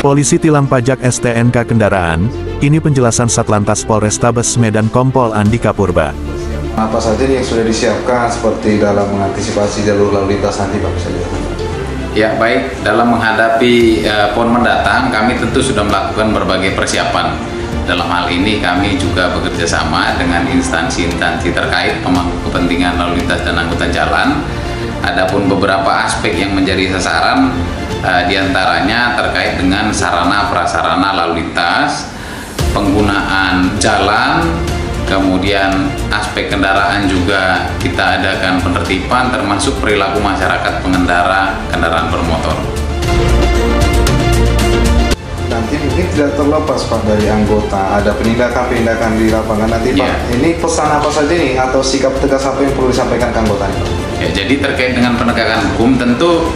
Polisi tilang pajak STNK kendaraan, ini penjelasan Satlantas Polrestabes Medan Kompol Andika Purba. Apa saja yang sudah disiapkan seperti dalam mengantisipasi jalur lalu lintas nanti Pak bisa lihat? Ya baik, dalam menghadapi PON mendatang kami tentu sudah melakukan berbagai persiapan. Dalam hal ini kami juga bekerja sama dengan instansi-instansi terkait pemangku kepentingan lalu lintas dan angkutan jalan. Adapun beberapa aspek yang menjadi sasaran diantaranya terkait dengan sarana prasarana lalu lintas, penggunaan jalan, kemudian aspek kendaraan juga kita adakan penertiban termasuk perilaku masyarakat pengendara kendaraan bermotor. Nanti mungkin tidak terlepas Pak dari anggota, ada penindakan-penindakan di lapangan nanti Pak. Ini pesan apa saja nih atau sikap tegas apa yang perlu disampaikan ke anggota Pak? Ya, jadi terkait dengan penegakan hukum tentu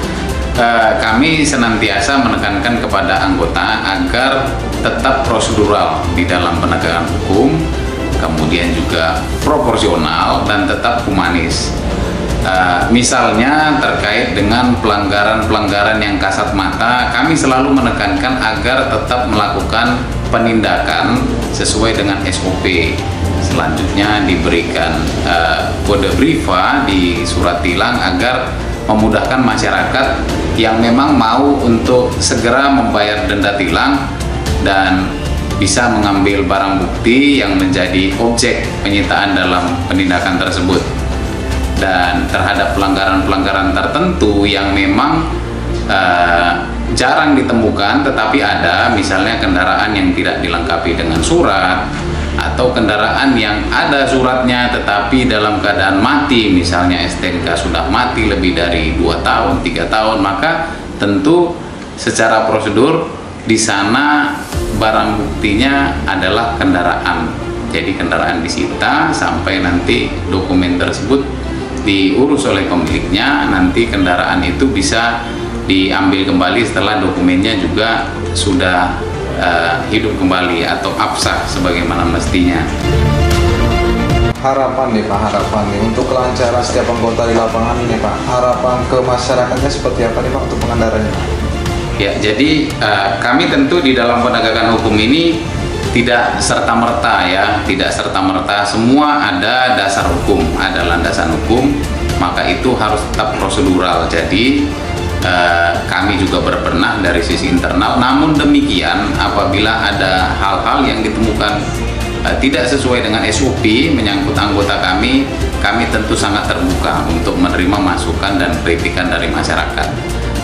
kami senantiasa menekankan kepada anggota agar tetap prosedural di dalam penegakan hukum, kemudian juga proporsional dan tetap humanis. Misalnya terkait dengan pelanggaran-pelanggaran yang kasat mata, kami selalu menekankan agar tetap melakukan penindakan sesuai dengan SOP. Selanjutnya diberikan kode briva di surat tilang agar memudahkan masyarakat yang memang mau untuk segera membayar denda tilang dan bisa mengambil barang bukti yang menjadi objek penyitaan dalam penindakan tersebut. Dan terhadap pelanggaran-pelanggaran tertentu yang memang jarang ditemukan tetapi ada, misalnya kendaraan yang tidak dilengkapi dengan surat atau kendaraan yang ada suratnya tetapi dalam keadaan mati, misalnya STNK sudah mati lebih dari 2 tahun, 3 tahun, maka tentu secara prosedur di sana barang buktinya adalah kendaraan. Jadi kendaraan disita sampai nanti dokumen tersebut diurus oleh pemiliknya, nanti kendaraan itu bisa diambil kembali setelah dokumennya juga sudah hidup kembali atau absah sebagaimana mestinya. Harapan nih Pak, harapan nih untuk kelancaran setiap anggota di lapangan nih Pak, harapan ke masyarakatnya seperti apa nih Pak untuk pengendaranya? Ya, jadi kami tentu di dalam penegakan hukum ini tidak serta-merta ya, tidak serta-merta semua ada dasar hukum, ada landasan hukum, maka itu harus tetap prosedural. Jadi kami juga berbenah dari sisi internal, namun demikian apabila ada hal-hal yang ditemukan tidak sesuai dengan SOP menyangkut anggota kami tentu sangat terbuka untuk menerima masukan dan kritikan dari masyarakat.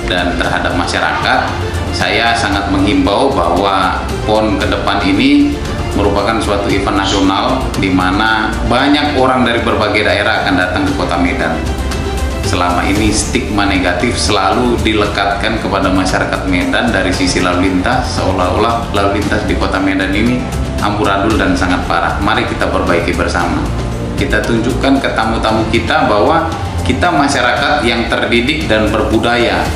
Dan terhadap masyarakat, saya sangat menghimbau bahwa PON ke depan ini merupakan suatu event nasional di mana banyak orang dari berbagai daerah akan datang ke Kota Medan. Selama ini stigma negatif selalu dilekatkan kepada masyarakat Medan dari sisi lalu lintas, seolah-olah lalu lintas di Kota Medan ini amburadul dan sangat parah. Mari kita perbaiki bersama. Kita tunjukkan ke tamu-tamu kita bahwa kita masyarakat yang terdidik dan berbudaya,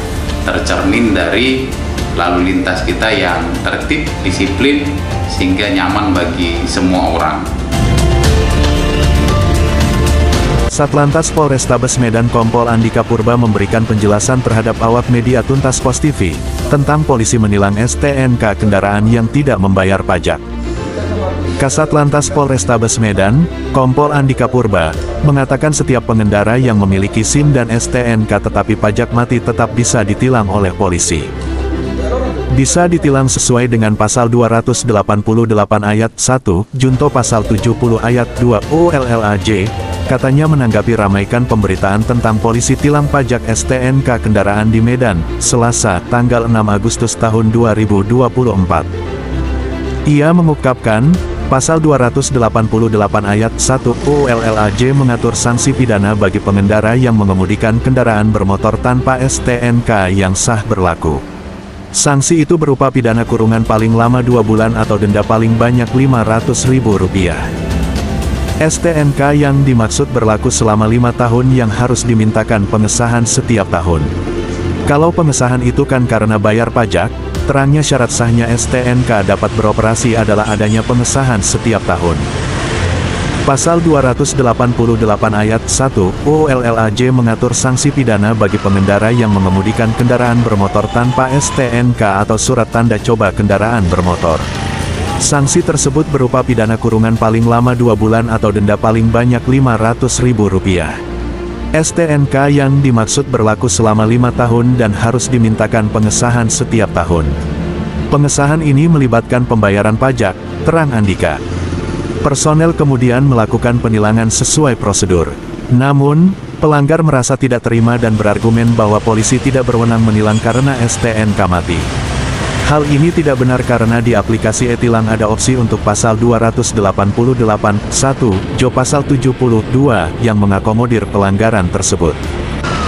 tercermin dari lalu lintas kita yang tertib, disiplin, sehingga nyaman bagi semua orang. Satlantas Polrestabes Medan Kompol Andika Purba memberikan penjelasan terhadap awak media Tuntas Pos TV tentang polisi menilang STNK kendaraan yang tidak membayar pajak. Kasat Lantas Polrestabes Medan, Kompol Andika Purba, mengatakan setiap pengendara yang memiliki SIM dan STNK tetapi pajak mati tetap bisa ditilang oleh polisi. Bisa ditilang sesuai dengan pasal 288 ayat 1, junto pasal 70 ayat 2 ULLAJ, katanya menanggapi ramaikan pemberitaan tentang polisi tilang pajak STNK kendaraan di Medan, Selasa, tanggal 6 Agustus tahun 2024. Ia mengungkapkan, pasal 288 ayat 1 ULLAJ mengatur sanksi pidana bagi pengendara yang mengemudikan kendaraan bermotor tanpa STNK yang sah berlaku. Sanksi itu berupa pidana kurungan paling lama 2 bulan atau denda paling banyak Rp500.000. STNK yang dimaksud berlaku selama 5 tahun yang harus dimintakan pengesahan setiap tahun. Kalau pengesahan itu kan karena bayar pajak, terangnya syarat sahnya STNK dapat beroperasi adalah adanya pengesahan setiap tahun. Pasal 288 ayat 1 UU LLAJ mengatur sanksi pidana bagi pengendara yang mengemudikan kendaraan bermotor tanpa STNK atau surat tanda coba kendaraan bermotor. Sanksi tersebut berupa pidana kurungan paling lama 2 bulan atau denda paling banyak Rp500.000. STNK yang dimaksud berlaku selama 5 tahun dan harus dimintakan pengesahan setiap tahun. Pengesahan ini melibatkan pembayaran pajak, terang Andika. Personel kemudian melakukan penilangan sesuai prosedur. Namun, pelanggar merasa tidak terima dan berargumen bahwa polisi tidak berwenang menilang karena STNK mati. Hal ini tidak benar karena di aplikasi e-tilang ada opsi untuk pasal 288 Jo pasal 72 yang mengakomodir pelanggaran tersebut.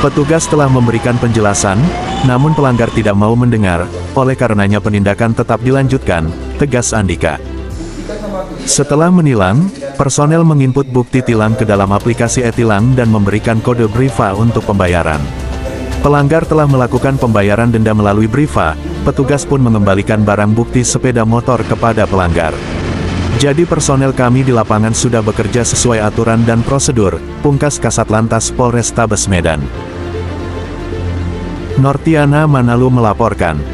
Petugas telah memberikan penjelasan, namun pelanggar tidak mau mendengar, oleh karenanya penindakan tetap dilanjutkan, tegas Andika. Setelah menilang, personel menginput bukti tilang ke dalam aplikasi e-tilang dan memberikan kode Briva untuk pembayaran. Pelanggar telah melakukan pembayaran denda melalui Briva, petugas pun mengembalikan barang bukti sepeda motor kepada pelanggar. Jadi personel kami di lapangan sudah bekerja sesuai aturan dan prosedur, pungkas Kasatlantas Polrestabes Medan. Nortiana Manalu melaporkan.